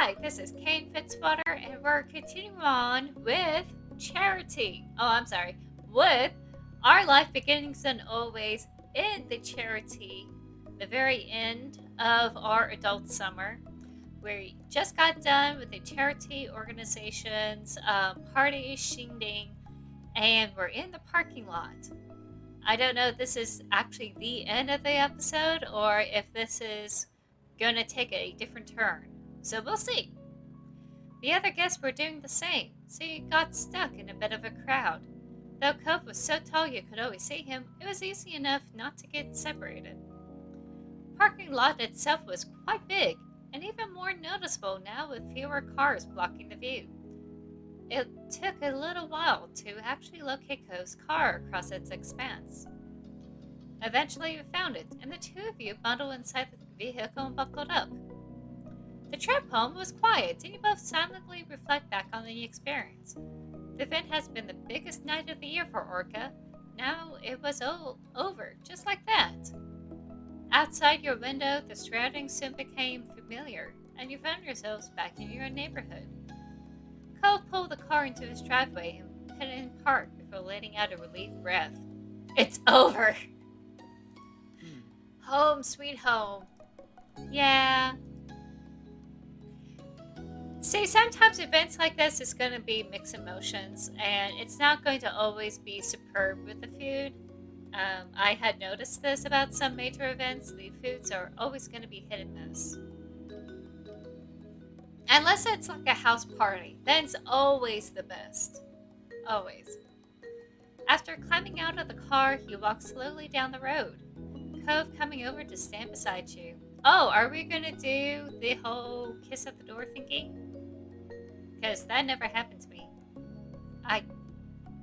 Hi, this is K.N.Fitzwater, and we're continuing on with charity. With our life beginnings and always in the charity, the very end of our adult summer. We just got done with the charity organization's party shindig, and we're in the parking lot. I don't know if this is actually the end of the episode or if this is going to take a different turn. So we'll see. The other guests were doing the same, so you got stuck in a bit of a crowd. Though Cove was so tall you could always see him, it was easy enough not to get separated. The parking lot itself was quite big, and even more noticeable now with fewer cars blocking the view. It took a little while to actually locate Cove's car across its expanse. Eventually you found it, and the two of you bundled inside the vehicle and buckled up. The trip home was quiet, and you both silently reflect back on the experience. The event has been the biggest night of the year for Orca. Now it was all over, just like that. Outside your window, the surroundings soon became familiar, and you found yourselves back in your neighborhood. Cole pulled the car into his driveway and put it in park before letting out a relieved breath. It's over! Home sweet home. Yeah. See, sometimes events like this is going to be mixed emotions, and it's not going to always be superb with the food. I had noticed this about some major events. The foods are always going to be hit and miss. Unless it's like a house party, then it's always the best. Always. After climbing out of the car, you walk slowly down the road. Cove coming over to stand beside you. Oh, are we going to do the whole kiss at the door thingy? Because that never happened to me. I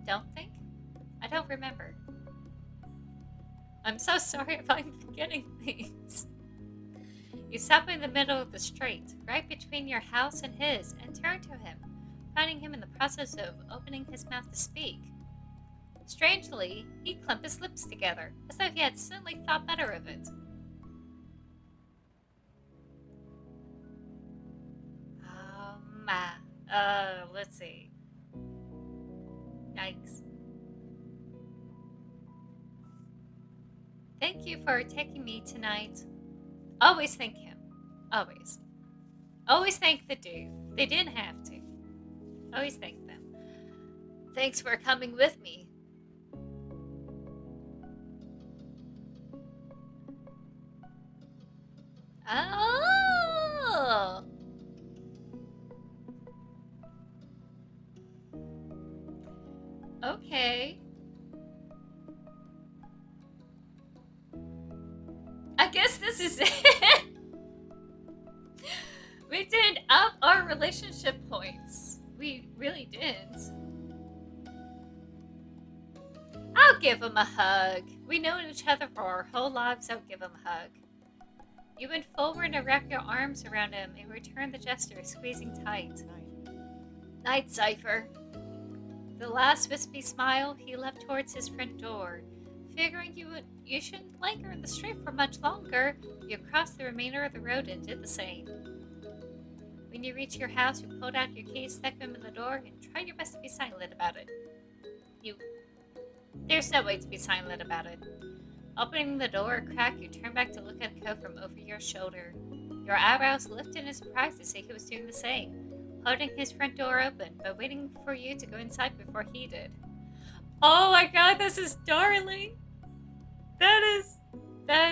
don't think. I don't remember. I'm so sorry if I'm forgetting things. You stop in the middle of the street, right between your house and his, and turn to him, finding him in the process of opening his mouth to speak. Strangely, he clamped his lips together, as though he had suddenly thought better of it. Let's see. Yikes. Thank you for taking me tonight. Always thank him. Always. Always thank the dude. They didn't have to. Always thank them. Thanks for coming with me. Oh! Okay. I guess this is it. We did up our relationship points. We really did. I'll give him a hug. We know each other for our whole lives. I'll give him a hug. You went forward and wrapped your arms around him and returned the gesture, squeezing tight. Night, Cypher. The last wispy smile, he left towards his front door. Figuring you shouldn't linger in the street for much longer, you crossed the remainder of the road and did the same. When you reached your house, you pulled out your keys, stuck them in the door, and tried your best to be silent about it. There's no way to be silent about it. Opening the door a crack, you turned back to look at Ko from over your shoulder. Your eyebrows lifted in surprise to see he was doing the same, holding his front door open, but waiting for you to go inside before he did. Oh my god, this is darling! That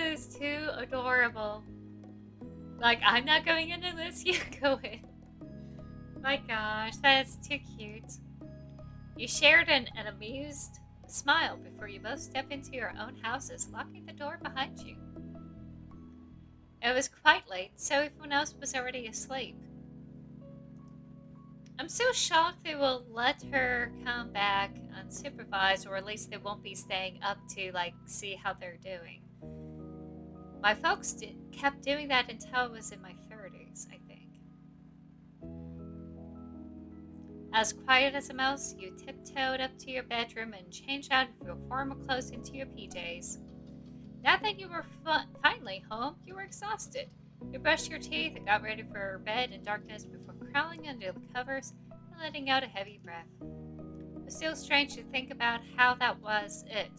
is too adorable. Like, I'm not going into this, you go in. My gosh, that is too cute. You shared an amused smile before you both stepped into your own houses, locking the door behind you. It was quite late, so everyone else was already asleep. I'm so shocked they will let her come back unsupervised, or at least they won't be staying up to, see how they're doing. My folks kept doing that until I was in my 30s, I think. As quiet as a mouse, you tiptoed up to your bedroom and changed out of your formal clothes into your PJs. Now that you were finally home, you were exhausted. You brushed your teeth and got ready for bed in darkness before crawling under the covers and letting out a heavy breath. It was still strange to think about how that was it.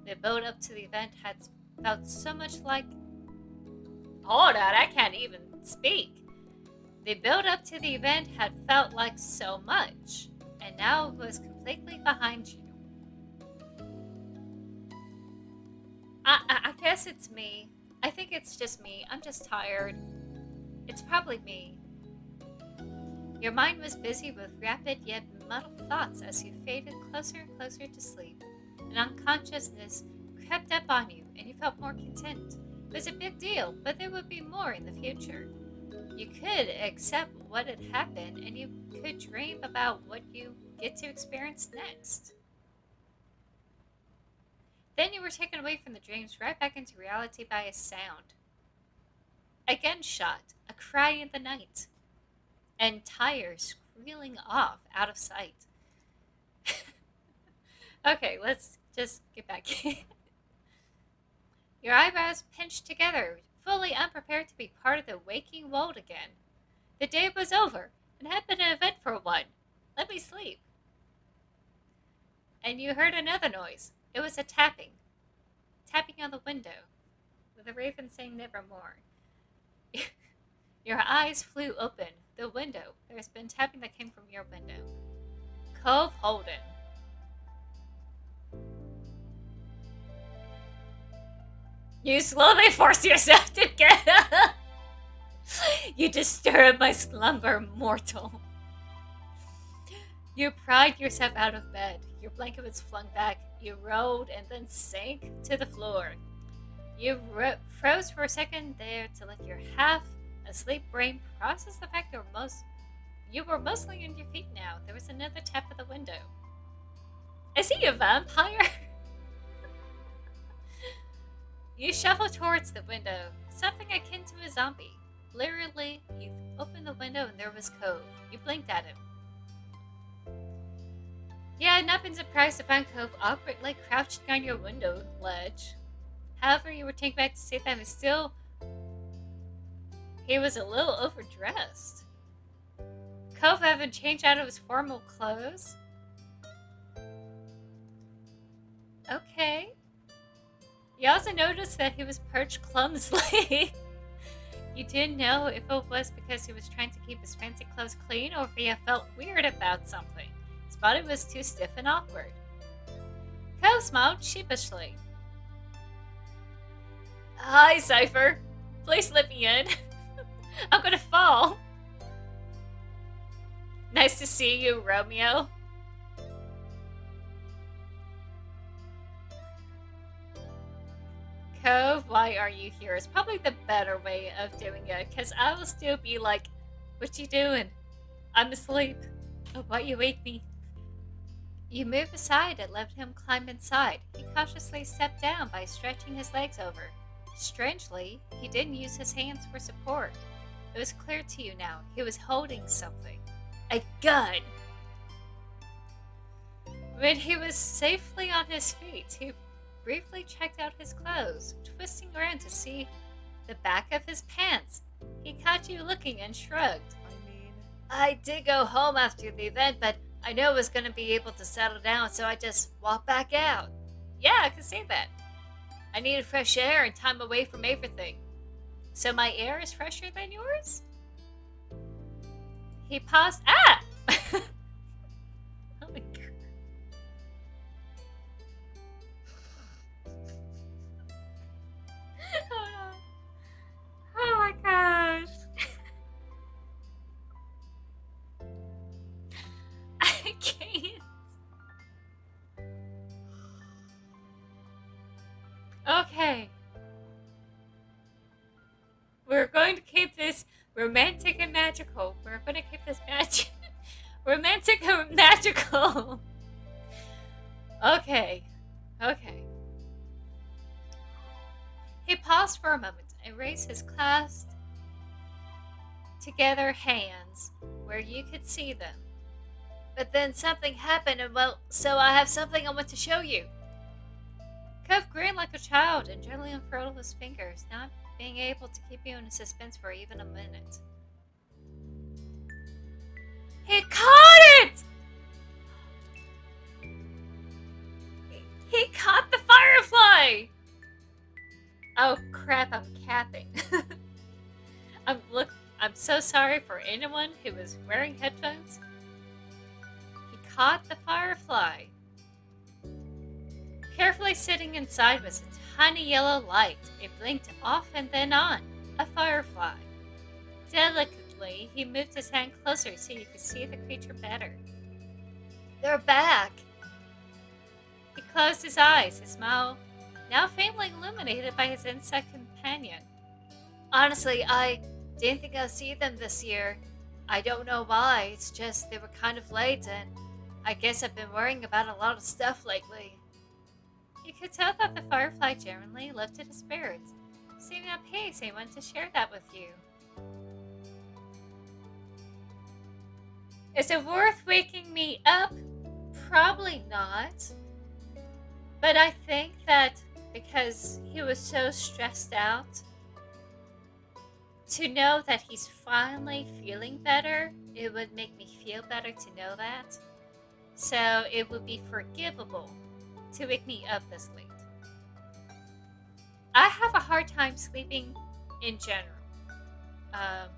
The build up to the event had felt so much like. Hold on, I can't even speak. The build up to the event had felt like so much, and now it was completely behind you. I guess it's me. I think it's just me. I'm just tired. It's probably me. Your mind was busy with rapid yet muddled thoughts as you faded closer and closer to sleep. An unconsciousness crept up on you, and you felt more content. It was a big deal, but there would be more in the future. You could accept what had happened, and you could dream about what you get to experience next. Then you were taken away from the dreams right back into reality by a sound. A gunshot, a cry in the night, and tires squealing off out of sight. Okay, let's just get back. Your eyebrows pinched together, fully unprepared to be part of the waking world again. The day was over, and had been an eventful one. Let me sleep. And you heard another noise. It was a tapping. Tapping on the window, with a raven saying nevermore. Your eyes flew open. The window. There's been tapping that came from your window. Cove Holden. You slowly force yourself to get up. You disturb my slumber, mortal. You pried yourself out of bed. Your blanket was flung back. You rolled and then sank to the floor. You froze for a second there to let your half-asleep brain process the fact you were mostly on your feet now. There was another tap at the window. Is he a vampire? You shuffled towards the window, something akin to a zombie. Literally, you opened the window and there was Cove. You blinked at him. Yeah, I'd not been surprised to find Cove awkwardly crouching on your window ledge. However, you were taken back to see that he was a little overdressed. Cove hadn't changed out of his formal clothes. Okay. You also noticed that he was perched clumsily. You didn't know if it was because he was trying to keep his fancy clothes clean or if he felt weird about something. His body was too stiff and awkward. Cove smiled sheepishly. Hi, Cypher. Please let me in. I'm gonna fall. Nice to see you, Romeo. Cove, why are you here? Is probably the better way of doing it, because I will still be like, what you doing? I'm asleep. Oh, why you wake me? You move aside and let him climb inside. He cautiously stepped down by stretching his legs over. Strangely, he didn't use his hands for support. It was clear to you now. He was holding something. A gun! When he was safely on his feet, he briefly checked out his clothes, twisting around to see the back of his pants. He caught you looking and shrugged. I did go home after the event, but I knew I was going to be able to settle down, so I just walked back out. Yeah, I can see that. I needed fresh air and time away from everything. So my air is fresher than yours? He paused. Ah! Oh my god. Oh my gosh. I can't. Okay. We're going to keep this romantic and magical. We're going to keep this romantic and magical. Okay. Okay. He paused for a moment and raised his clasped together hands where you could see them. But then something happened, and well, so I have something I want to show you. Cove grinned like a child and gently unfurled his fingers, not being able to keep you in suspense for even a minute. He caught it! He caught the firefly! Oh crap, I'm capping. I'm so sorry for anyone who was wearing headphones. He caught the firefly. Carefully sitting inside was a tiny yellow light. It blinked off and then on. A firefly. Delicately, he moved his hand closer so you could see the creature better. They're back! He closed his eyes, his smile now faintly illuminated by his insect companion. Honestly, I didn't think I'd see them this year. I don't know why, it's just they were kind of late and I guess I've been worrying about a lot of stuff lately. You could tell that the firefly generally lifted his spirits, seeming at peace and wanted to share that with you. Is it worth waking me up? Probably not. But I think that because he was so stressed out, to know that he's finally feeling better, it would make me feel better to know that. So it would be forgivable to wake me up this late. I have a hard time sleeping in general. Um,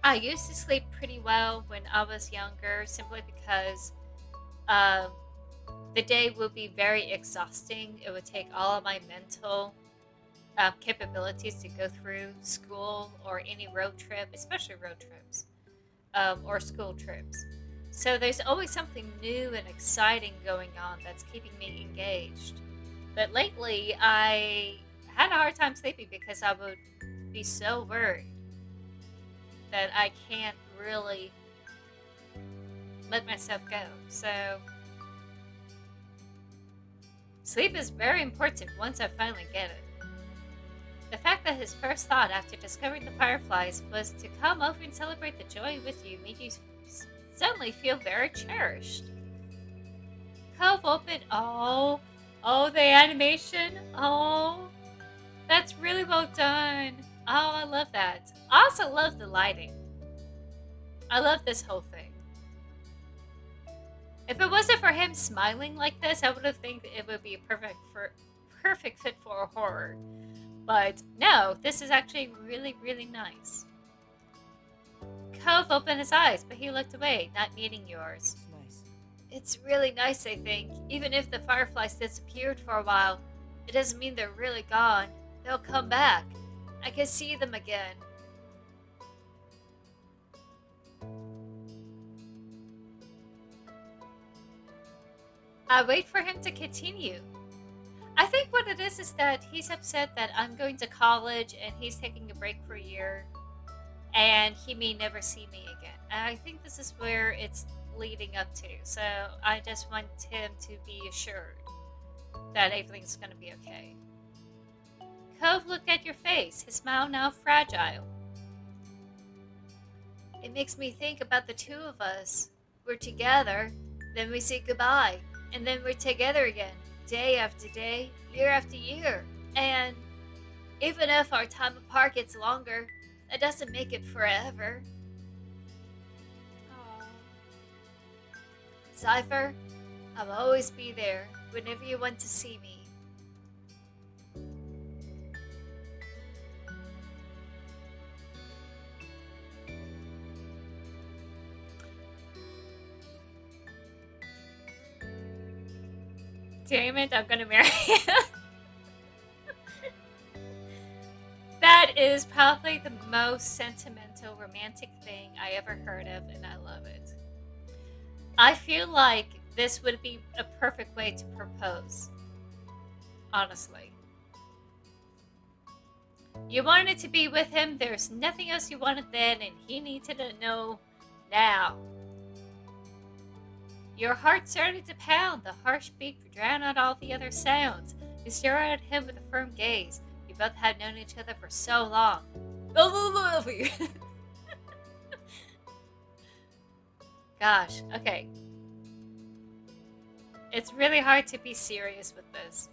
I used to sleep pretty well when I was younger simply because uh, the day would be very exhausting. It would take all of my mental capabilities to go through school or any road trip, especially road trips or school trips. So there's always something new and exciting going on that's keeping me engaged. But lately, I had a hard time sleeping because I would be so worried that I can't really let myself go. So sleep is very important once I finally get it. The fact that his first thought after discovering the fireflies was to come over and celebrate the joy with you made you suddenly feel very cherished. Cove open. Oh, the animation. Oh, that's really well done. Oh, I love that. I also love the lighting. I love this whole thing. If it wasn't for him smiling like this, I would have think it would be a perfect fit for a horror. But no, this is actually really, really nice. Cove opened his eyes, but he looked away, not meeting yours. It's nice. It's really nice, I think. Even if the fireflies disappeared for a while, it doesn't mean they're really gone. They'll come back. I can see them again. I wait for him to continue. I think what it is that he's upset that I'm going to college and he's taking a break for a year and he may never see me again. And I think this is where it's leading up to. So I just want him to be assured that everything's going to be okay. Cove looked at your face, his smile now fragile. It makes me think about the two of us. We're together, then we say goodbye, and then we're together again, day after day, year after year. And even if our time apart gets longer, that doesn't make it forever. Aww. Cypher, I'll always be there whenever you want to see me. Damn it, I'm gonna marry you. That is probably the most sentimental, romantic thing I ever heard of, and I love it. I feel like this would be a perfect way to propose. Honestly. You wanted to be with him, there's nothing else you wanted then, and he needed to know now. Your heart started to pound, the harsh beat drowned out all the other sounds. You stared at him with a firm gaze. You both had known each other for so long. Gosh, okay. It's really hard to be serious with this.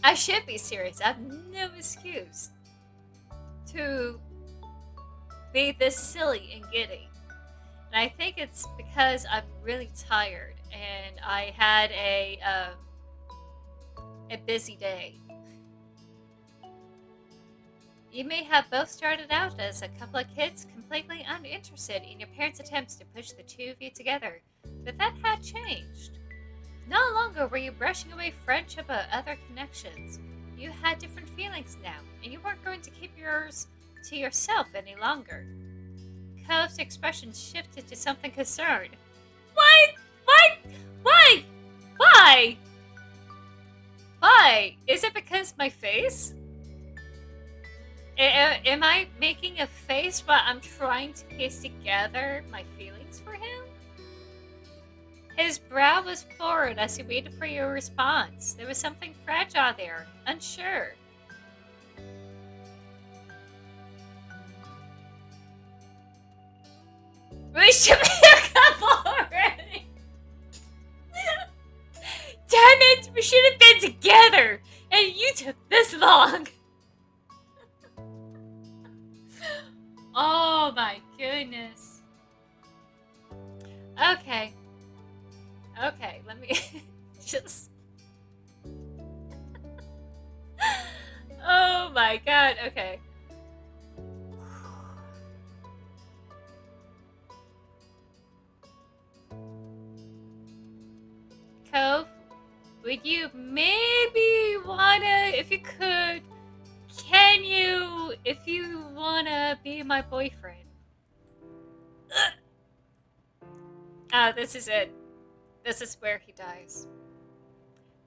I should be serious. I have no excuse to be this silly and giddy. And I think it's because I'm really tired and I had a busy day. You may have both started out as a couple of kids completely uninterested in your parents' attempts to push the two of you together, but that had changed. No longer were you brushing away friendship or other connections. You had different feelings now, and you weren't going to keep yours to yourself any longer. Cove's expression shifted to something concerned. What? What? Why? Why? Why? Is it because my face? Am I making a face while I'm trying to piece together my feelings for him? His brow was furrowed as he waited for your response. There was something fragile there, unsure. We should be a couple already! Damn it! We should have been together! And you took this long! Oh my goodness. Okay. Okay, let me just... Oh my god, okay. Cove, would you maybe wanna, if you could, can you, if you wanna be my boyfriend? Ah, this is it. This is where he dies.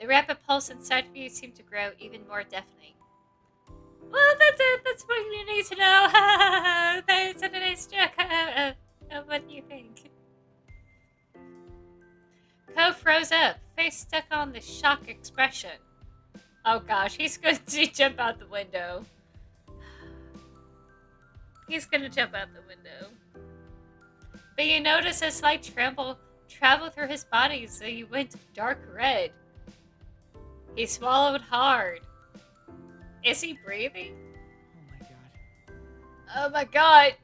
The rapid pulse inside of you seemed to grow even more deafening. Well, that's it. That's what you need to know. That's a nice joke. What do you think? Cove froze up, face stuck on the shock expression. Oh gosh, he's going to jump out the window. He's going to jump out the window. But you notice a slight tremble travel through his body, so he went dark red. He swallowed hard. Is he breathing? Oh my god. Oh my god.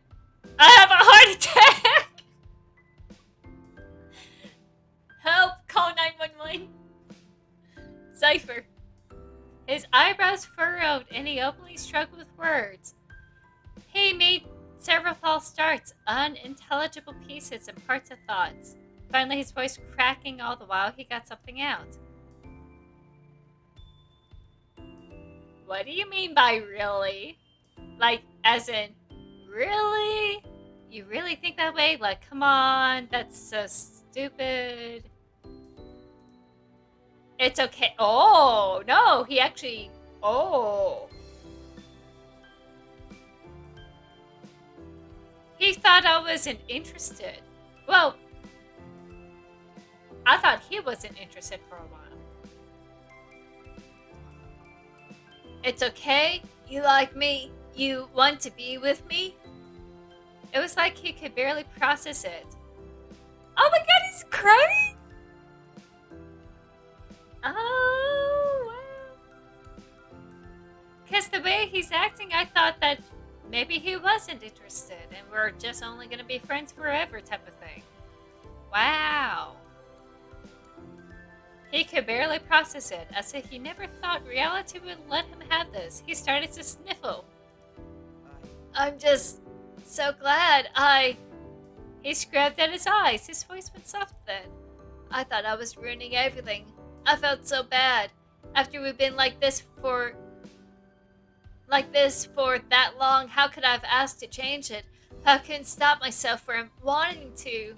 I have a heart attack! Help! Call 911. Cypher. His eyebrows furrowed and he openly struggled with words. He made several false starts, unintelligible pieces and parts of thoughts. Finally, his voice cracking all the while, he got something out. What do you mean by really? Like, as in, really? You really think that way? Like, come on, that's so stupid. It's okay. Oh, no, he actually, oh. He thought I wasn't interested. Well, I thought he wasn't interested for a while. It's okay. You like me. You want to be with me? It was like he could barely process it. Oh my god, he's crying? Oh, wow. Because the way he's acting, I thought that maybe he wasn't interested and we're just only going to be friends forever type of thing. Wow. He could barely process it, as if he never thought reality would let him have this. He started to sniffle. I'm just so glad He scrubbed at his eyes. His voice went soft then. I thought I was ruining everything. I felt so bad. After we've been like this for that long, how could I have asked to change it? I couldn't stop myself from wanting to.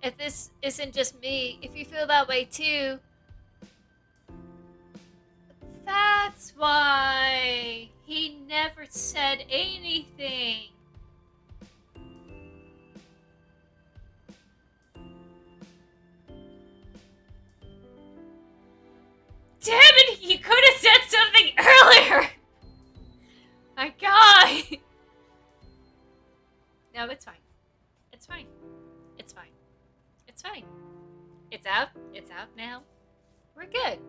If this isn't just me, if you feel that way too. That's why he never said anything. Damn it, you could have said something earlier! My god! No, it's fine. It's fine. It's fine. It's fine. It's out. It's out now. We're good.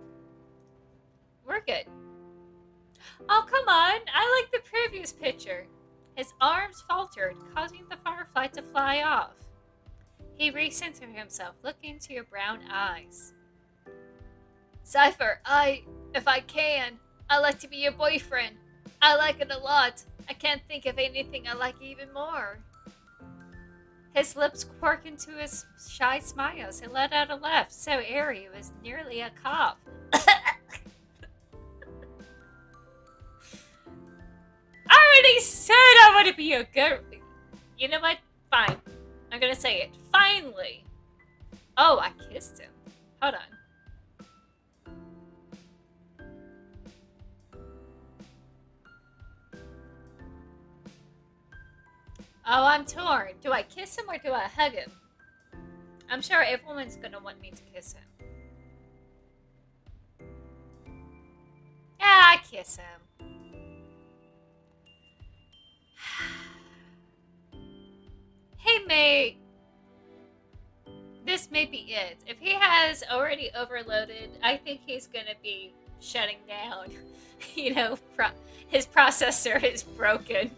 We're good. Oh, come on. I like the previous picture. His arms faltered, causing the firefly to fly off. He recentered himself, looking into your brown eyes. Cypher, if I can, I'd like to be your boyfriend. I like it a lot. I can't think of anything I like even more. His lips quirked into his shy smiles and let out a laugh so airy it was nearly a cough. I already said I want to be a good... You know what? Fine. I'm gonna say it. Finally. Oh, I kissed him. Hold on. Oh, I'm torn. Do I kiss him or do I hug him? I'm sure everyone's gonna want me to kiss him. Yeah, I kiss him. This may be it. If he has already overloaded, I think he's gonna be shutting down. His processor is broken.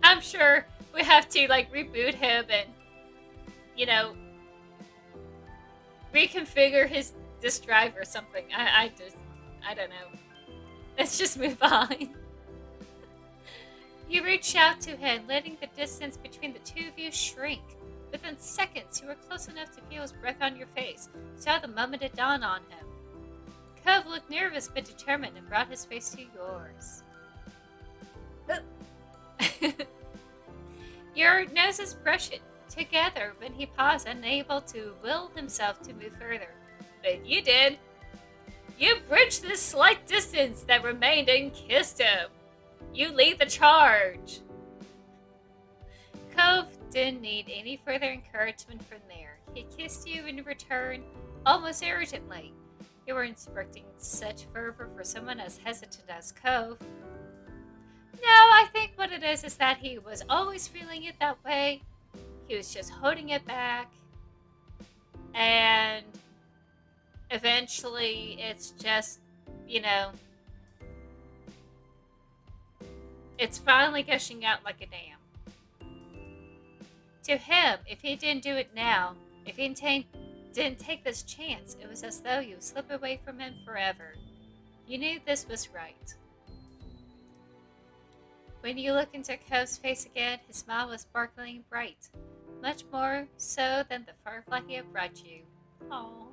I'm sure we have to reboot him and reconfigure his disk drive or something. I don't know. Let's just move on. You reached out to him, letting the distance between the two of you shrink. Within seconds, you were close enough to feel his breath on your face. You saw the moment it dawned on him. Cove looked nervous but determined and brought his face to yours. Your noses brushed together when he paused, unable to will himself to move further. But you did. You bridged the slight distance that remained and kissed him. You lead the charge. Cove didn't need any further encouragement from there. He kissed you in return, almost irritantly. You weren't expecting such fervor for someone as hesitant as Cove. No, I think what it is that he was always feeling it that way. He was just holding it back. And eventually it's just, it's finally gushing out like a dam. To him, if he didn't do it now, if he didn't take this chance, it was as though you would slip away from him forever. You knew this was right. When you looked into Cove's face again, his smile was sparkling bright, much more so than the firefly he had brought you. Aww.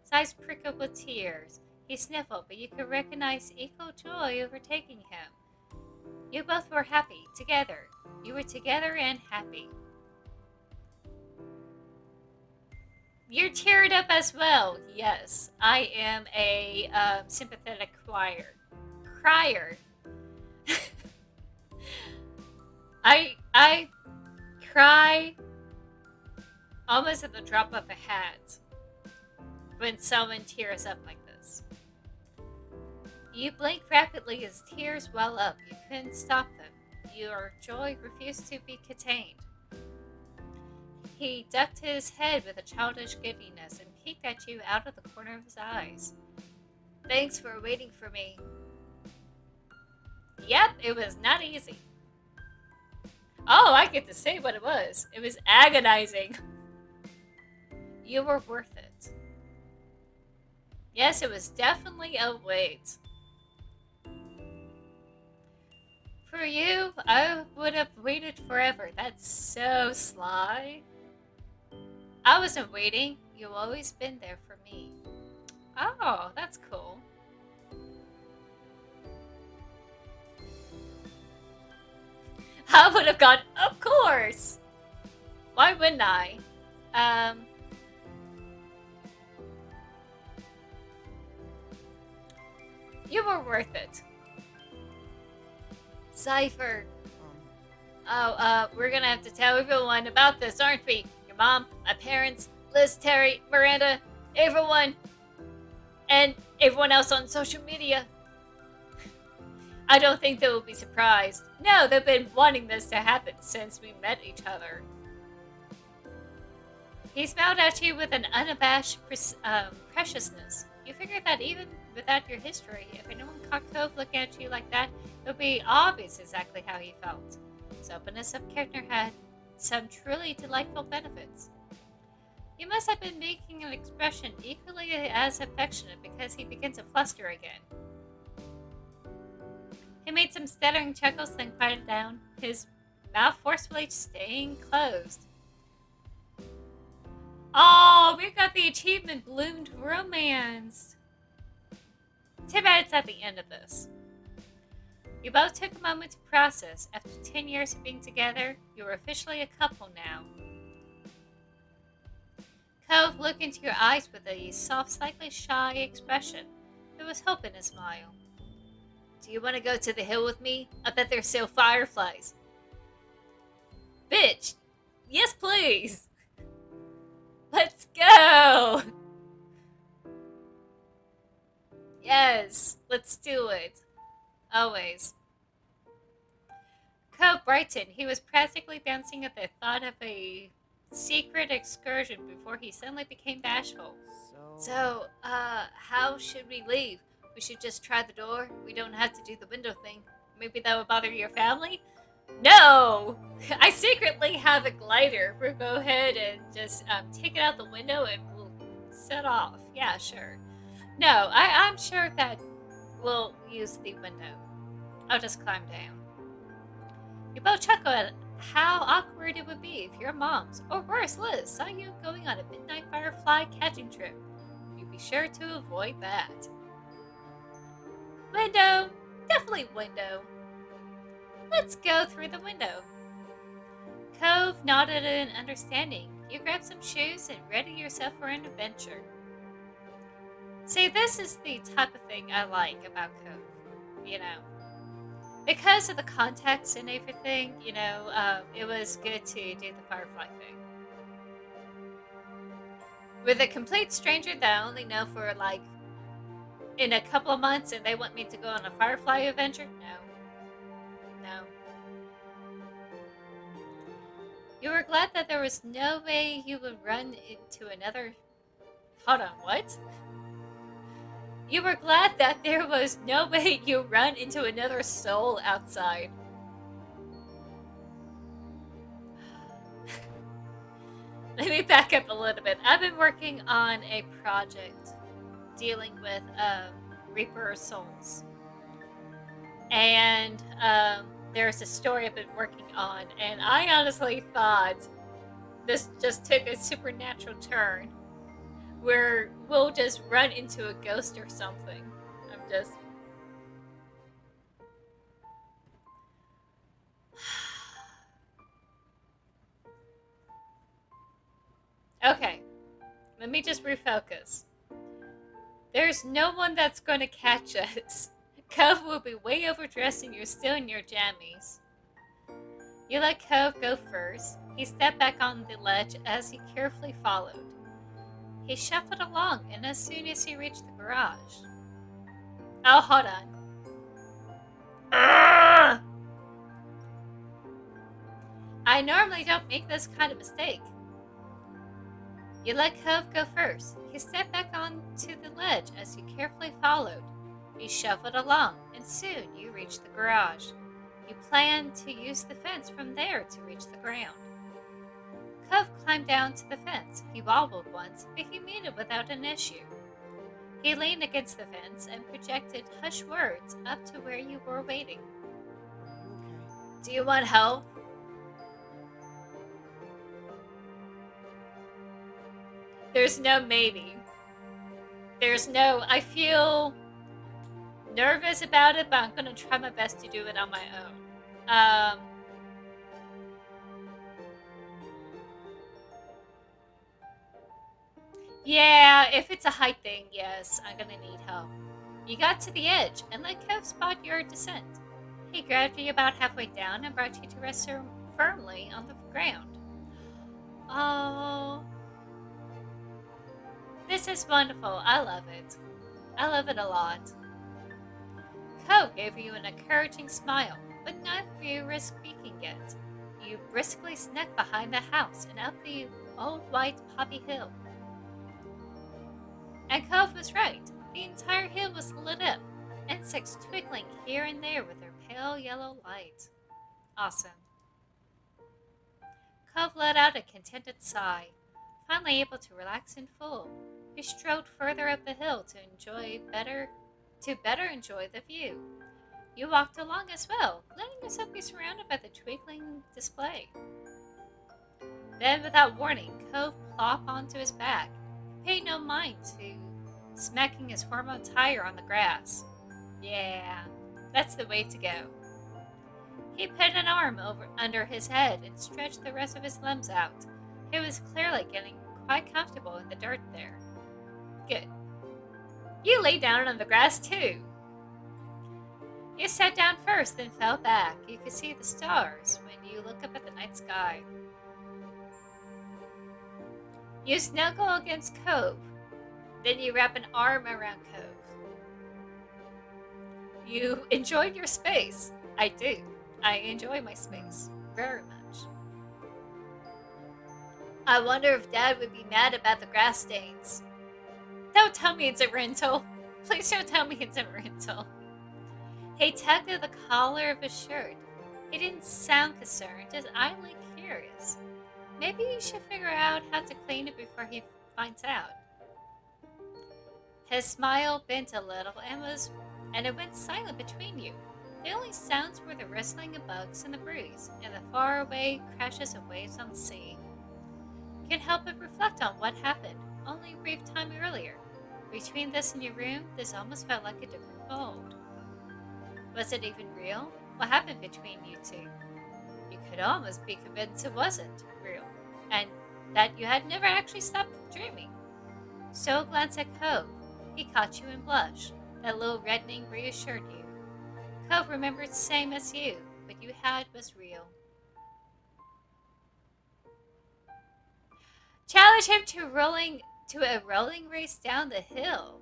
His eyes prickled with tears. He sniffled, but you could recognize equal joy overtaking him. You both were happy, together. You were together and happy. You're teared up as well. Yes, I am a sympathetic crier. I cry almost at the drop of a hat when someone tears up like this. You blink rapidly as tears well up. You couldn't stop them. Your joy refused to be contained. He ducked his head with a childish giddiness and peeked at you out of the corner of his eyes. Thanks for waiting for me. Yep, it was not easy. Oh, I get to say what it was. It was agonizing. You were worth it. Yes, it was definitely a wait. For you, I would have waited forever. That's so sly. I wasn't waiting. You've always been there for me. Oh, that's cool. I would have gone, of course. Why wouldn't I? You were worth it. Cypher. We're gonna have to tell everyone about this, aren't we? Your mom, my parents, Liz, Terry, Miranda, everyone. And everyone else on social media. I don't think they will be surprised. No, they've been wanting this to happen since we met each other. He smiled at you with an unabashed preciousness. You figured that even without your history, if anyone caught Cove looking at you like that, it would be obvious exactly how he felt. His openness of character had some truly delightful benefits. He must have been making an expression equally as affectionate because he began to fluster again. He made some stuttering chuckles, then quieted down, his mouth forcefully staying closed. Oh, we got the achievement Bloomed Romance. Too bad it's at the end of this. You both took a moment to process. After 10 years of being together, you are officially a couple now. Cove looked into your eyes with a soft, slightly shy expression. There was hope in his smile. Do you want to go to the hill with me? I bet there's still fireflies. Bitch! Yes, please! Let's go! Yes, let's do it. Always. Cove brightened. He was practically bouncing at the thought of a secret excursion before he suddenly became bashful. So, how should we leave? We should just try the door. We don't have to do the window thing. Maybe that would bother your family? No! I secretly have a glider. We'll go ahead and just take it out the window and we'll set off. Yeah, sure. No, I'm sure that we'll use the window. I'll just climb down. You both chuckle at how awkward it would be if your moms, or worse, Liz, saw you going on a midnight firefly catching trip. You'd be sure to avoid that. Window! Definitely window. Let's go through the window. Cove nodded in understanding. You grab some shoes and ready yourself for an adventure. See, this is the type of thing I like about Cove, you know. Because of the context and everything, it was good to do the firefly thing. With a complete stranger that I only know for in a couple of months and they want me to go on a firefly adventure? No. You were glad that there was no way you would run into another... Hold on, what? You were glad that there was no way you run into another soul outside. Let me back up a little bit. I've been working on a project dealing with Reaper souls. And there's a story I've been working on, and I honestly thought this just took a supernatural turn where we'll just run into a ghost or something. I'm just... Okay, let me just refocus. There's no one that's going to catch us. Cove will be way overdressed and you're still in your jammies. You let Cove go first. He stepped back on the ledge as he carefully followed. He shuffled along, and as soon as he reached the garage... Oh, hold on. Urgh! I normally don't make this kind of mistake. You let Cove go first. He stepped back onto the ledge as you carefully followed. You shuffled along, and soon you reached the garage. You planned to use the fence from there to reach the ground. Cove climbed down to the fence. He wobbled once, but he made it without an issue. He leaned against the fence and projected hushed words up to where you were waiting. Do you want help? There's no maybe. There's no, I feel nervous about it, but I'm going to try my best to do it on my own. Yeah, if it's a height thing, yes, I'm going to need help. You got to the edge and let Cove spot your descent. He grabbed you about halfway down and brought you to rest firmly on the ground. Oh... This is wonderful. I love it. I love it a lot. Cove gave you an encouraging smile, but neither of you risked speaking yet. You briskly snuck behind the house and up the old white poppy hill. And Cove was right. The entire hill was lit up. insects twinkling here and there with their pale yellow light. Awesome. Cove let out a contented sigh. Finally able to relax in full, he strode further up the hill to better enjoy the view. You walked along as well, letting yourself be surrounded by the twinkling display. Then, without warning, Cove plopped onto his back. He paid no mind to smacking his former tire on the grass. Yeah, that's the way to go. He put an arm over under his head and stretched the rest of his limbs out. He was clearly getting quite comfortable in the dirt there. Good. You lay down on the grass too. You sat down first, then fell back. You could see the stars when you look up at the night sky. You snuggle against Cove. Then you wrap an arm around Cove. You enjoyed your space. I do. I enjoy my space very much. I wonder if Dad would be mad about the grass stains. Don't tell me it's a rental. Please don't tell me it's a rental. He tugged at the collar of his shirt. He didn't sound concerned, just idly curious. Maybe you should figure out how to clean it before he finds out. His smile bent a little and it went silent between you. The only sounds were the rustling of bugs in the breeze and the faraway crashes of waves on the sea. You can't help but reflect on what happened only a brief time earlier. Between this and your room, this almost felt like a different world. Was it even real? What happened between you two? You could almost be convinced it wasn't real, and that you had never actually stopped dreaming. So glanced at Cove. He caught you in blush. That little reddening reassured you. Cove remembered the same as you. What you had was real. Challenge him to a rolling race down the hill.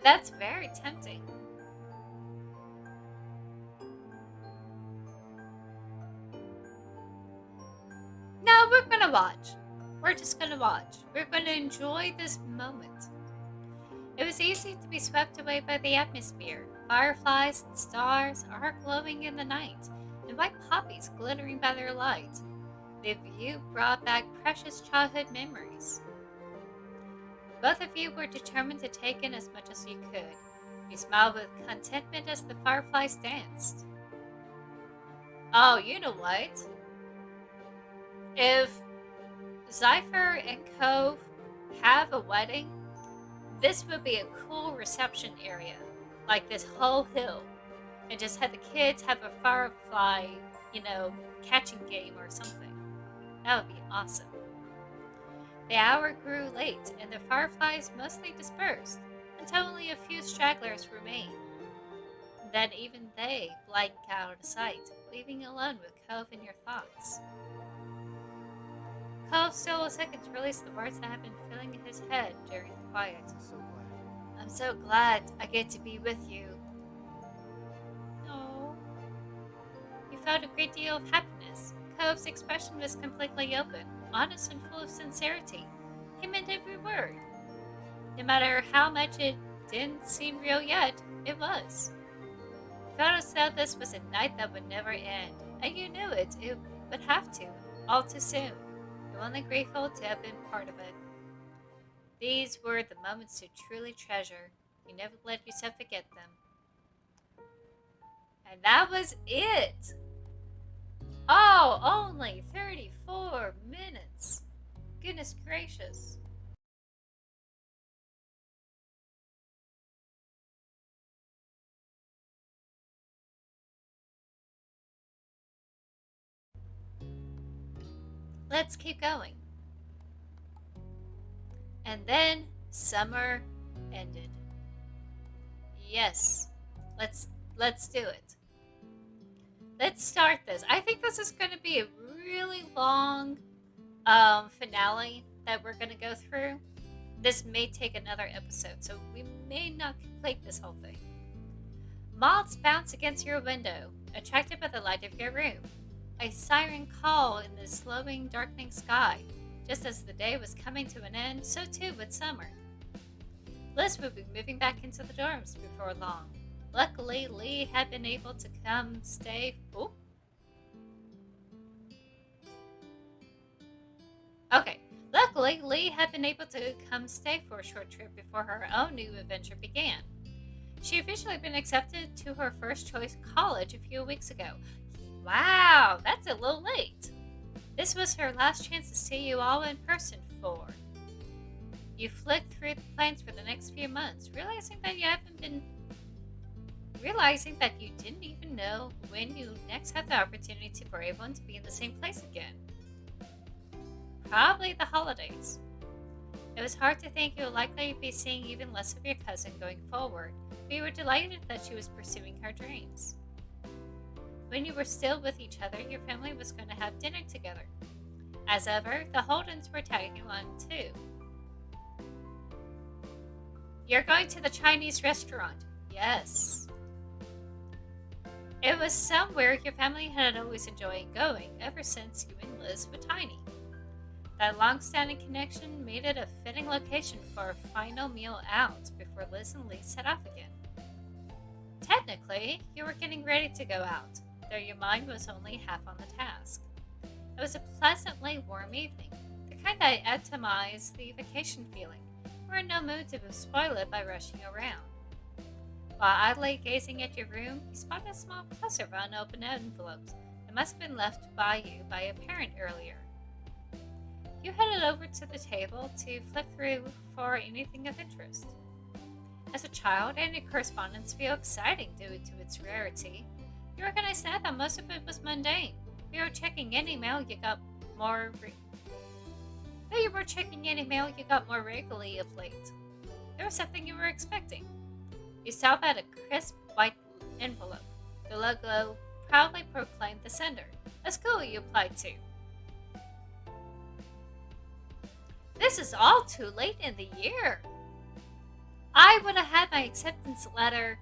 That's very tempting. No, we're gonna watch. We're just gonna watch. We're gonna enjoy this moment. It was easy to be swept away by the atmosphere. Fireflies and stars are glowing in the night, and white poppies glittering by their light. The view brought back precious childhood memories. Both of you were determined to take in as much as you could. You smiled with contentment as the fireflies danced. Oh, you know what? If Zypher and Cove have a wedding, this would be a cool reception area, like this whole hill, and just have the kids have a firefly, catching game or something. That would be awesome. The hour grew late, and the fireflies mostly dispersed, until only a few stragglers remained. Then even they blanked out of sight, leaving you alone with Cove in your thoughts. Cove stole a second to release the words that had been filling in his head during the quiet. I'm so glad I get to be with you. Oh. You felt a great deal of happiness. Cove's expression was completely open, honest and full of sincerity. He meant every word. No matter how much it didn't seem real yet, it was. You felt as though this was a night that would never end, and you knew it would have to, all too soon. You're only grateful to have been part of it. These were the moments to truly treasure. You never let yourself forget them. And that was it! Oh, only 34 minutes. Goodness gracious. Let's keep going. And then summer ended. Yes. Let's do it. Let's start this. I think this is going to be a really long finale that we're going to go through. This may take another episode, so we may not complete this whole thing. Moths bounce against your window, attracted by the light of your room. a siren call in the slowing, darkening sky. Just as the day was coming to an end, so too would summer. Liz would be moving back into the dorms before long. Luckily, Lee had been able to come stay. Oh, okay. Luckily, Lee had been able to come stay for a short trip before her own new adventure began. She officially been accepted to her first choice college a few weeks ago. Wow, that's a little late. This was her last chance to see you all in person for. You flicked through the plans for the next few months, realizing that you didn't even know when you next had the opportunity for everyone to be in the same place again. Probably the holidays. It was hard to think you would likely be seeing even less of your cousin going forward, but you were delighted that she was pursuing her dreams. When you were still with each other, your family was going to have dinner together. As ever, the Holdens were tagging along too. You're going to the Chinese restaurant. Yes. It was somewhere your family had always enjoyed going ever since you and Liz were tiny. That long-standing connection made it a fitting location for a final meal out before Liz and Lee set off again. Technically, you were getting ready to go out, though your mind was only half on the task. It was a pleasantly warm evening, the kind that atomized the vacation feeling. You were in no mood to spoil it by rushing around. While idly gazing at your room, you spotted a small cluster of unopened envelopes that must have been left by you by a parent earlier. You headed over to the table to flip through for anything of interest. As a child, any correspondence feel exciting due to its rarity. You recognized now that most of it was mundane. You were checking any mail you got more regularly of late. There was something you were expecting. You stop at a crisp white envelope. The logo proudly proclaimed the sender, a school you applied to. This is all too late in the year. I would have had my acceptance letter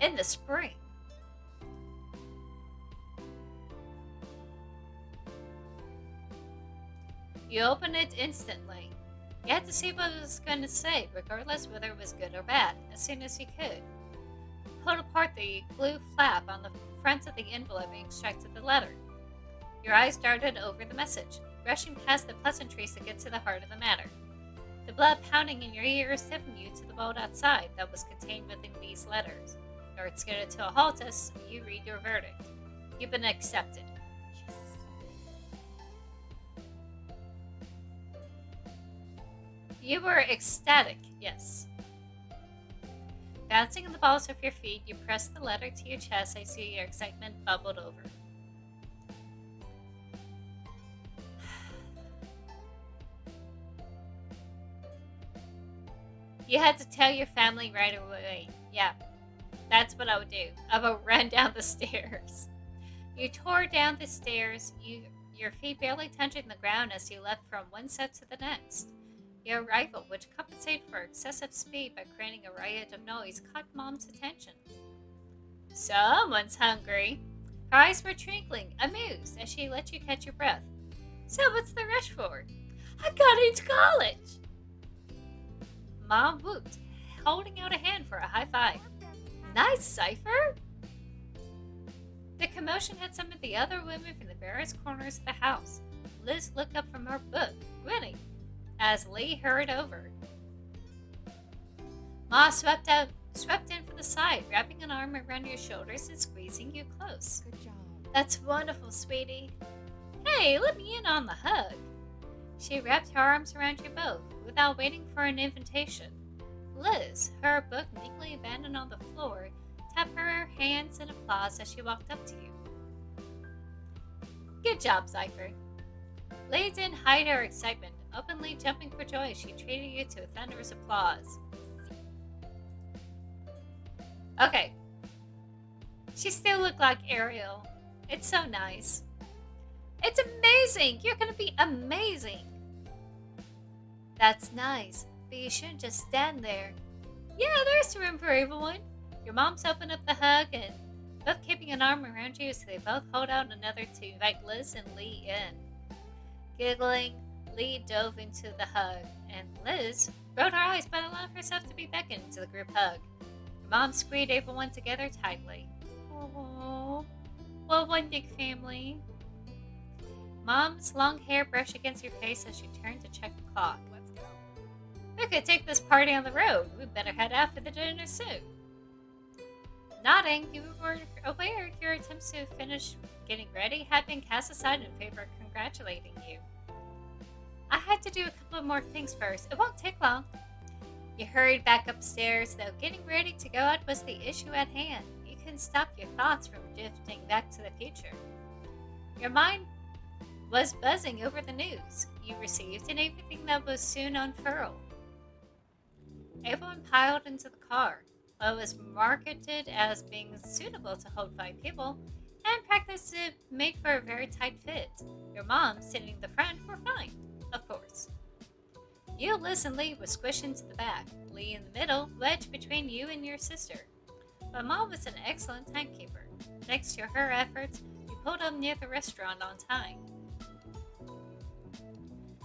in the spring. You opened it instantly. You had to see what it was going to say, regardless whether it was good or bad, as soon as you could. Pulled apart the glue flap on the front of the envelope and extracted the letter. Your eyes darted over the message, rushing past the pleasantries to get to the heart of the matter. The blood pounding in your ears stiffened you to the bolt outside that was contained within these letters. Your heart skidded to a halt as you read your verdict. You've been accepted. Yes. You were ecstatic, yes. Bouncing in the balls of your feet, you pressed the letter to your chest as your excitement bubbled over. You had to tell your family right away. Yeah, that's what I would do. I would run down the stairs. You tore down the stairs, your feet barely touching the ground as you leapt from one step to the next. Your arrival, which compensated for excessive speed by creating a riot of noise, caught Mom's attention. Someone's hungry. Her eyes were twinkling, amused, as she let you catch your breath. So what's the rush for? I got into college! Mom whooped, holding out a hand for a high five. Nice, Cypher! The commotion had summoned the other women from the various corners of the house. Liz looked up from her book, grinning, as Lee hurried over. Ma swept in from the side, wrapping an arm around your shoulders and squeezing you close. Good job. That's wonderful, sweetie. Hey, let me in on the hug. She wrapped her arms around you both, without waiting for an invitation. Liz, her book neatly abandoned on the floor, tapped her hands in applause as she walked up to you. Good job, Cypher. Lee didn't hide her excitement, openly jumping for joy as she treated you to a thunderous applause. Okay. She still looked like Ariel. It's so nice. It's amazing! You're gonna be amazing! That's nice, but you shouldn't just stand there. Yeah, there's room for everyone. Your mom's opened up the hug and both keeping an arm around you as they both hold out another to invite Liz and Lee in. Giggling, Lee dove into the hug, and Liz rolled her eyes but allowed herself to be beckoned into the group hug. Your mom squeezed everyone together tightly. Oh, what one big family. Mom's long hair brushed against your face as you turned to check the clock. Let's go. We could take this party on the road. We better head out for the dinner soon. Nodding, you were aware your attempts to finish getting ready had been cast aside in favor of congratulating you. I had to do a couple of more things first. It won't take long. You hurried back upstairs, though getting ready to go out was the issue at hand. You couldn't stop your thoughts from drifting back to the future. Your mind was buzzing over the news you received and everything that was soon unfurl. Everyone piled into the car. It was marketed as being suitable to hold 5 people, and practiced it made for a very tight fit. Your mom, sitting in the front, were fine, of course. You, Liz, and Lee were squished into the back, Lee in the middle, wedged between you and your sister. But Mom was an excellent timekeeper. Thanks to her efforts, you pulled up near the restaurant on time.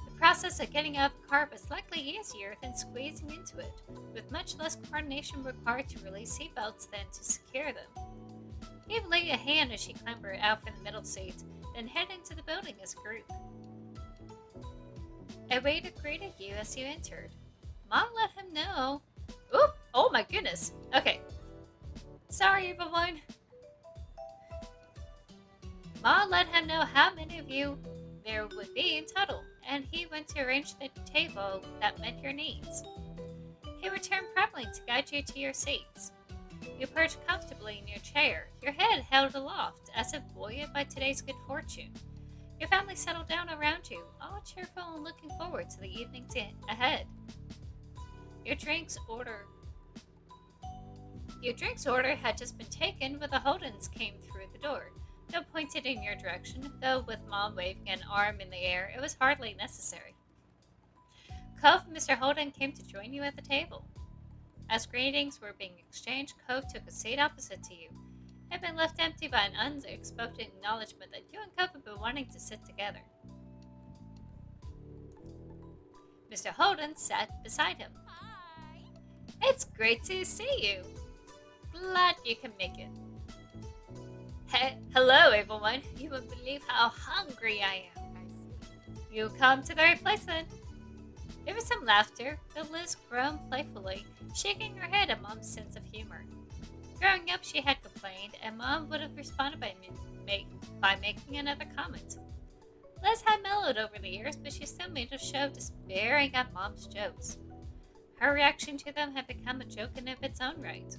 The process of getting out of the car was slightly easier than squeezing into it, with much less coordination required to release seatbelts than to secure them. Give Lee a hand as she clambered out from the middle seat, then head into the building as a group. A waiter greeted you as you entered. Mom let him know. Oop! Oh my goodness! Okay. Sorry, everyone. Ma let him know how many of you there would be in total, and he went to arrange the table that met your needs. He returned promptly to guide you to your seats. You perched comfortably in your chair, your head held aloft as if buoyed by today's good fortune. Your family settled down around you, all cheerful and looking forward to the evening ahead. Your drinks order had just been taken when the Holdens came through the door. No pointed in your direction, though with Mom waving an arm in the air, it was hardly necessary. Cove and Mr. Holden came to join you at the table. As greetings were being exchanged, Cove took a seat opposite to you. It had been left empty by an unexpected acknowledgement that you and Cove had been wanting to sit together. Mr. Holden sat beside him. Hi. It's great to see you. Glad you can make it. Hey, hello, everyone. You wouldn't believe how hungry I am. I see. You come to the right place then. There was some laughter, but Liz groaned playfully, shaking her head at Mom's sense of humor. Growing up, she had complained, and Mom would have responded by making another comment. Liz had mellowed over the years, but she still made a show of despairing at Mom's jokes. Her reaction to them had become a joke in of its own right.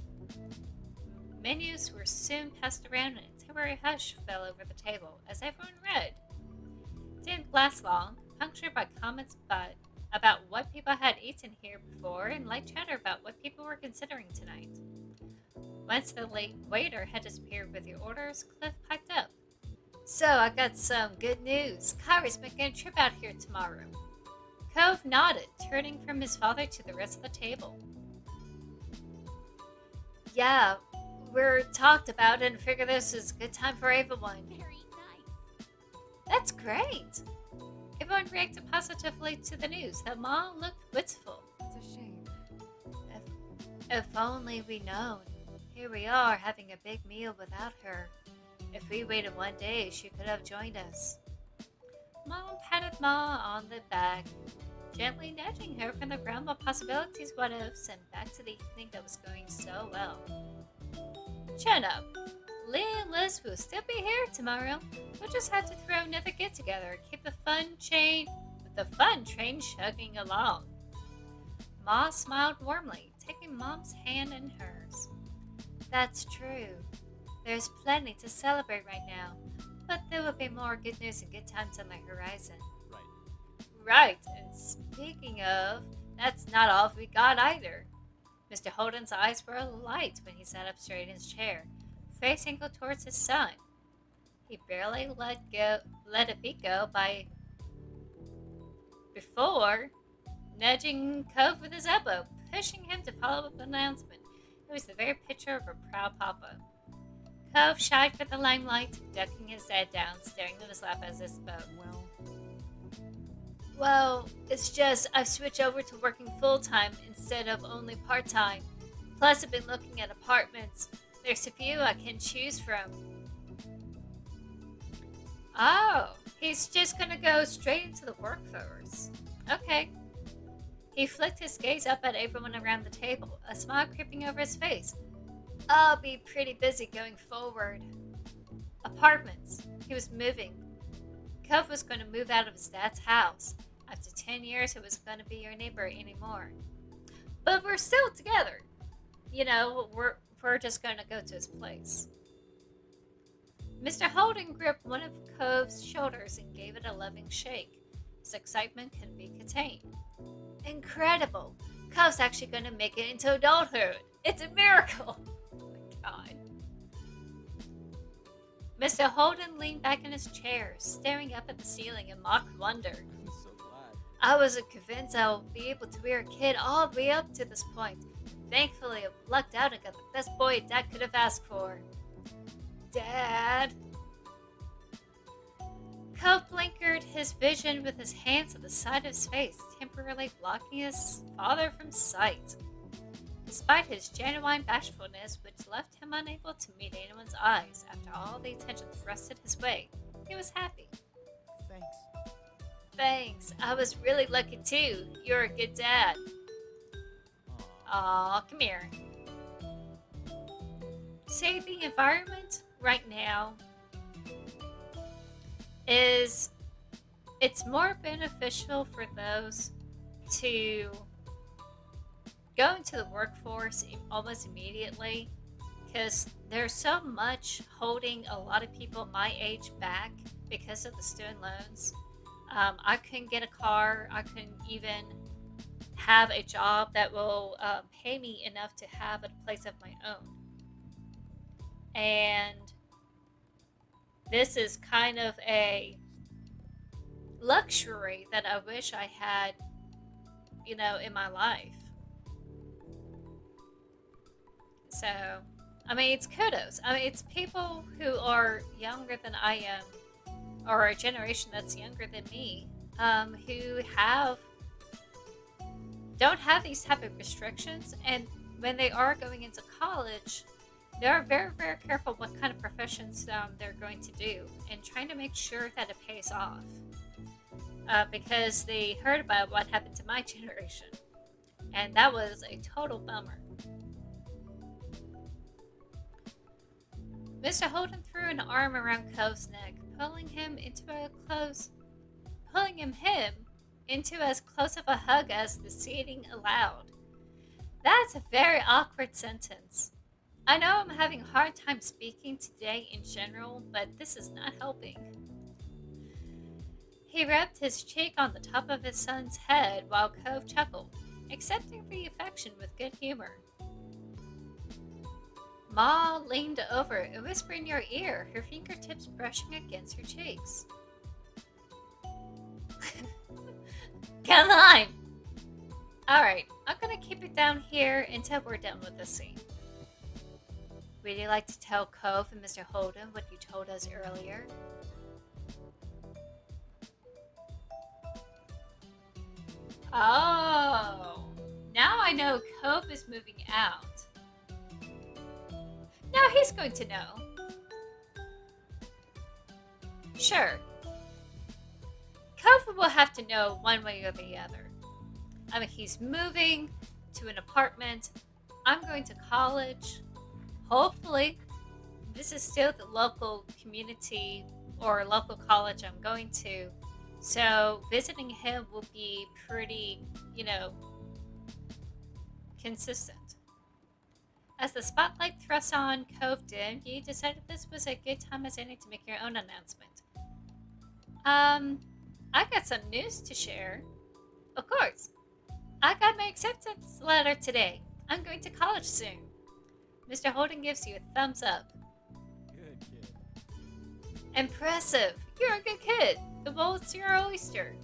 Menus were soon passed around, and a temporary hush fell over the table as everyone read. It didn't last long, punctured by comments about what people had eaten here before and light chatter about what people were considering tonight. Once the late waiter had disappeared with your orders, Cliff piped up. So, I got some good news. Kyrie's making a trip out here tomorrow. Cove nodded, turning from his father to the rest of the table. Yeah, we're talked about it and figured this is a good time for everyone. Very nice. That's great. Everyone reacted positively to the news. That Mom looked wistful. It's a shame. If only we known. Here we are having a big meal without her. If we waited one day, she could have joined us. Mom patted Ma on the back, gently nudging her from the realm of possibilities, what ifs, and back to the evening that was going so well. Chin up. Lee and Liz will still be here tomorrow. We'll just have to throw another get together and keep the fun train chugging along. Ma smiled warmly, taking Mom's hand in hers. That's true. There's plenty to celebrate right now, but there will be more good news and good times on the horizon. Right, and speaking of, that's not all we got either. Mr. Holden's eyes were alight when he sat up straight in his chair, face angled towards his son. He barely let a beat go by before nudging Cove with his elbow, pushing him to follow up the announcement. It was the very picture of a proud papa. Cove shied for the limelight, ducking his head down, staring in his lap as he spoke. Well, it's just I've switched over to working full-time instead of only part-time. Plus, I've been looking at apartments. There's a few I can choose from. Oh, he's just gonna go straight into the workforce. Okay. He flicked his gaze up at everyone around the table, a smile creeping over his face. I'll be pretty busy going forward. Apartments. He was moving. Cove was going to move out of his dad's house. After 10 years, he was going to be your neighbor anymore. But we're still together. You know, we're just going to go to his place. Mr. Holden gripped one of Cove's shoulders and gave it a loving shake. His excitement couldn't be contained. Incredible! Cove's actually going to make it into adulthood. It's a miracle! Oh my god. Mr. Holden leaned back in his chair, staring up at the ceiling in mock wonder. I'm so glad. I wasn't convinced I would be able to rear a kid all the way up to this point. Thankfully, I've lucked out and got the best boy Dad could have asked for. Dad? Cove blinkered his vision with his hands at the side of his face, temporarily blocking his father from sight. Despite his genuine bashfulness, which left him unable to meet anyone's eyes after all the attention thrusted his way, he was happy. Thanks. Thanks. I was really lucky too. You're a good dad. Aw, come here. Say the environment right now is it's more beneficial for those to go into the workforce almost immediately because there's so much holding a lot of people my age back because of the student loans. I couldn't get a car. I couldn't even have a job that will pay me enough to have a place of my own. And this is kind of a luxury that I wish I had, in my life. So, I mean, it's kudos. I mean, it's people who are younger than I am, or a generation that's younger than me, who don't have these type of restrictions, and when they are going into college, they're very, very careful what kind of professions they're going to do, and trying to make sure that it pays off, because they heard about what happened to my generation, and that was a total bummer. Mr. Holden threw an arm around Cove's neck, pulling him into as close of a hug as the seating allowed. That's a very awkward sentence. I know I'm having a hard time speaking today in general, but this is not helping. He rubbed his cheek on the top of his son's head while Cove chuckled, accepting the affection with good humor. Ma leaned over and whispered in your ear, her fingertips brushing against your cheeks. Come on! Alright, I'm gonna keep it down here until we're done with this scene. Would you like to tell Cove and Mr. Holden what you told us earlier? Oh, now I know Cove is moving out. Now he's going to know. Sure. Cove will have to know one way or the other. I mean, he's moving to an apartment. I'm going to college. Hopefully, this is still the local community or local college I'm going to. So visiting him will be pretty, consistent. As the spotlight thrust on Cove dimmed, you decided this was a good time as any to make your own announcement. I got some news to share. Of course. I got my acceptance letter today. I'm going to college soon. Mr. Holden gives you a thumbs up. Good kid. Impressive. You're a good kid. The world's your oyster.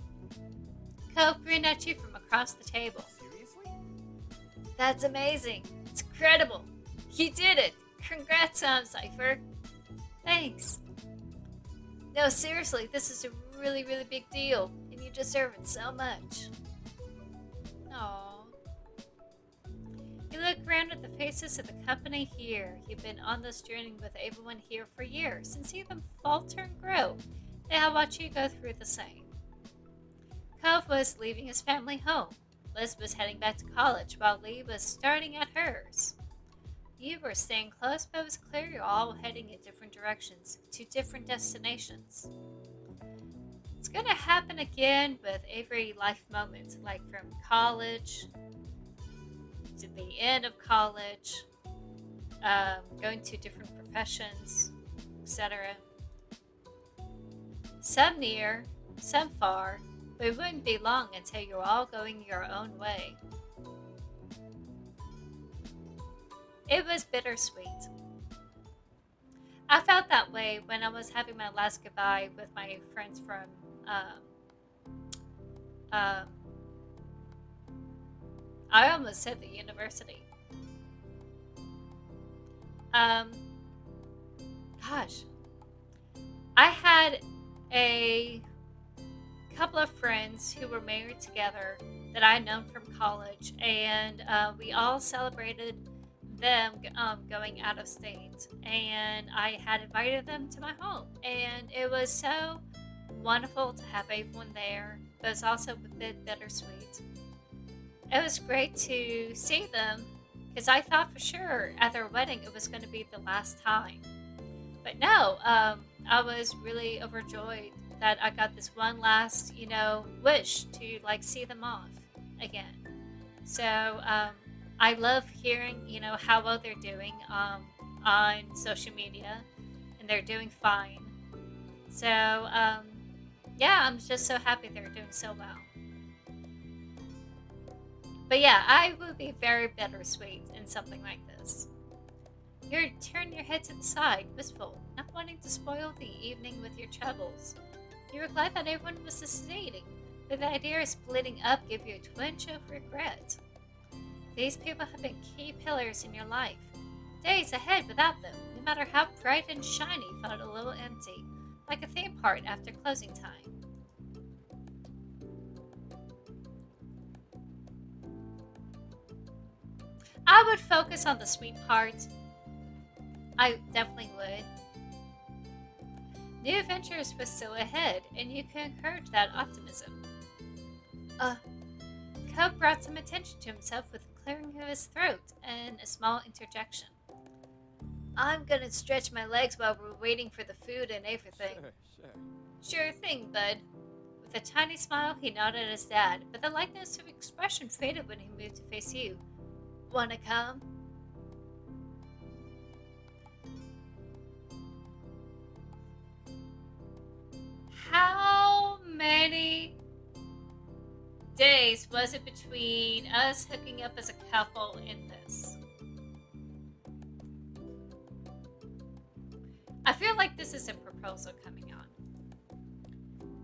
Cove grinned at you from across the table. Seriously? That's amazing. It's incredible. You did it. Congrats, Cypher. Thanks. No, seriously, this is a really, really big deal, and you deserve it so much. Aww. You look around at the faces of the company here. You've been on this journey with everyone here for years and see them falter and grow. They have watched you go through the same. Cove was leaving his family home. Liz was heading back to college while Lee was starting at hers. You were staying close, but it was clear you're all heading in different directions, to different destinations. It's gonna happen again with every life moment, like from college to the end of college, going to different professions, etc. Some near, some far, but it wouldn't be long until you're all going your own way. It was bittersweet. I felt that way when I was having my last goodbye with my friends from um, I almost said the university. Um, Gosh, I had a couple of friends who were married together that I had known from college, and we all celebrated them going out of state. And I had invited them to my home, and it was so wonderful to have everyone there, but it's also a bit bittersweet. It was great to see them because I thought for sure at their wedding it was going to be the last time. But no, I was really overjoyed that I got this one last, wish to like see them off again. So I love hearing, how well they're doing on social media, and they're doing fine. So yeah, I'm just so happy they're doing so well. But yeah, I would be very bittersweet in something like this. You turn your head to the side, wistful, not wanting to spoil the evening with your troubles. You were glad that everyone was succeeding, but the idea of splitting up gave you a twinge of regret. These people have been key pillars in your life. Days ahead without them, no matter how bright and shiny, felt a little empty, like a theme park after closing time. I would focus on the sweet part. I definitely would. New adventures was still ahead, and you could encourage that optimism. Uh, Cub brought some attention to himself with the clearing of his throat and a small interjection. I'm gonna stretch my legs while we're waiting for the food and everything. Sure. Sure thing, bud. With a tiny smile, he nodded at his dad, but the likeness of expression faded when he moved to face you. Wanna come? How many days was it between us hooking up as a couple in this? I feel like this is a proposal coming on.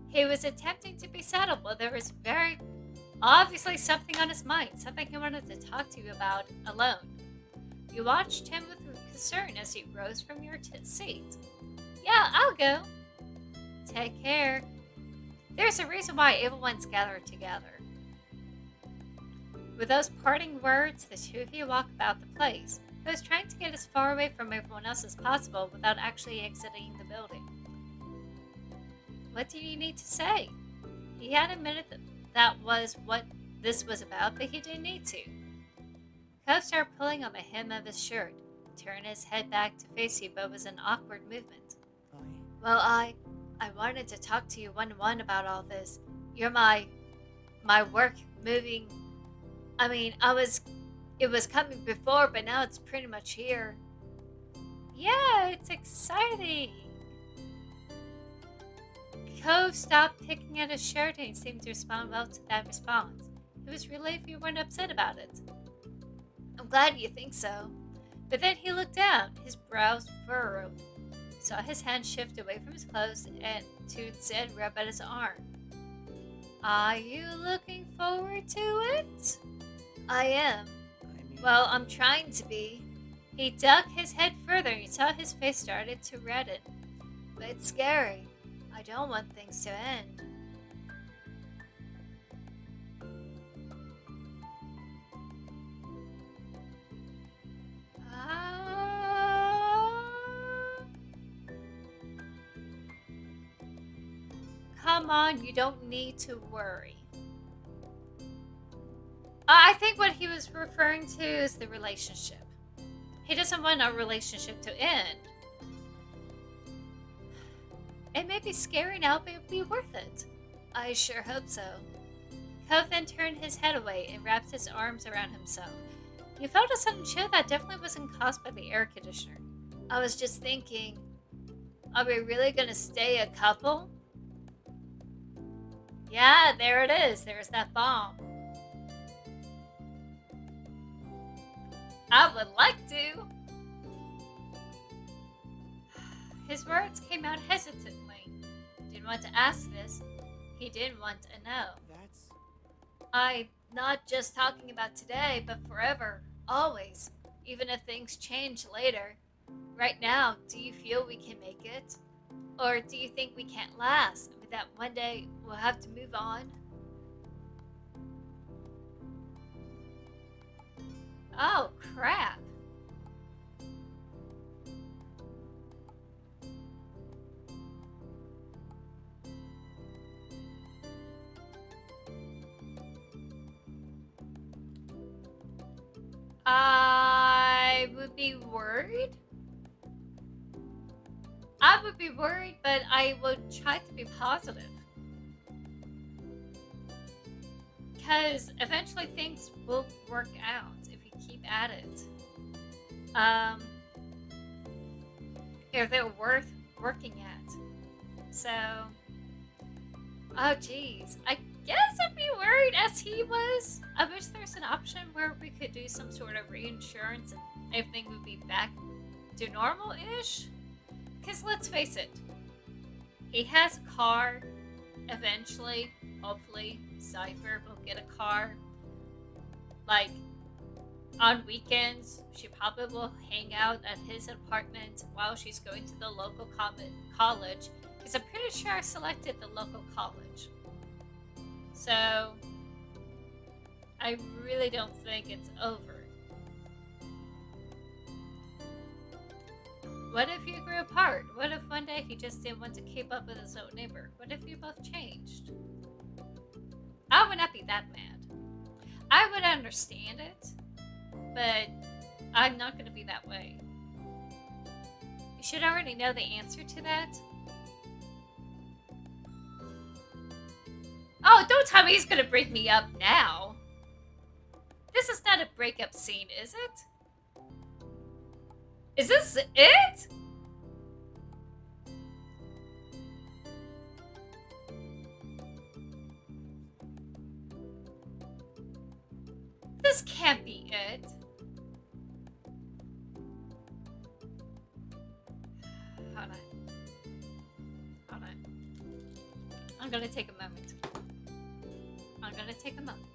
He was attempting to be subtle, but there was very obviously something on his mind, something he wanted to talk to you about alone. You watched him with concern as he rose from your seat. Yeah, I'll go. Take care. There's a reason why everyone's gathered together. With those parting words, the two of you walk about the place. He was trying to get as far away from everyone else as possible without actually exiting the building. What do you need to say? He had admitted that was what this was about, but he didn't need to. Cove started pulling on the hem of his shirt, turned his head back to face you, but it was an awkward movement. Well, I wanted to talk to you one-on-one about all this. You're my work moving. I mean, it was coming before, but now it's pretty much here. Yeah, it's exciting. Cove stopped picking at his shirt and seemed to respond well to that response. He was relieved you weren't upset about it. I'm glad you think so. But then he looked down, his brows furrowed, saw his hand shift away from his clothes and to instead rub at his arm. Are you looking forward to it? I am. Well, I'm trying to be. He dug his head further and you saw his face started to redden. But it's scary. I don't want things to end. Come on, you don't need to worry. I think what he was referring to is the relationship. He doesn't want our relationship to end. It may be scary now, but it'll be worth it. I sure hope so. Ko then turned his head away and wrapped his arms around himself. You felt a sudden chill that definitely wasn't caused by the air conditioner. I was just thinking, are we really gonna stay a couple? Yeah, there it is. There's that bomb. I would like to. His words came out hesitantly. Didn't want to ask this. He didn't want to know. That's... I'm not just talking about today, but forever. Always. Even if things change later. Right now, do you feel we can make it? Or do you think we can't last? But that one day we'll have to move on? Oh, crap. I would be worried. I would be worried, but I would try to be positive. Because eventually things will work out if we keep at it. If they're worth working at. So, oh geez. I guess I'd be worried as he was. I wish there's an option where we could do some sort of reinsurance and everything would be back to normal-ish. Because let's face it, he has a car. Eventually, hopefully, Cypher will get a car. Like, on weekends, she probably will hang out at his apartment while she's going to the local college. Because I'm pretty sure I selected the local college. So, I really don't think it's over. What if you grew apart? What if one day he just didn't want to keep up with his own neighbor? What if you both changed? I would not be that mad. I would understand it, but I'm not going to be that way. You should already know the answer to that. Oh, don't tell me he's going to break me up now. This is not a breakup scene, is it? Is this it? This can't be it. Hold on. I'm gonna take a moment. I'm gonna take a moment.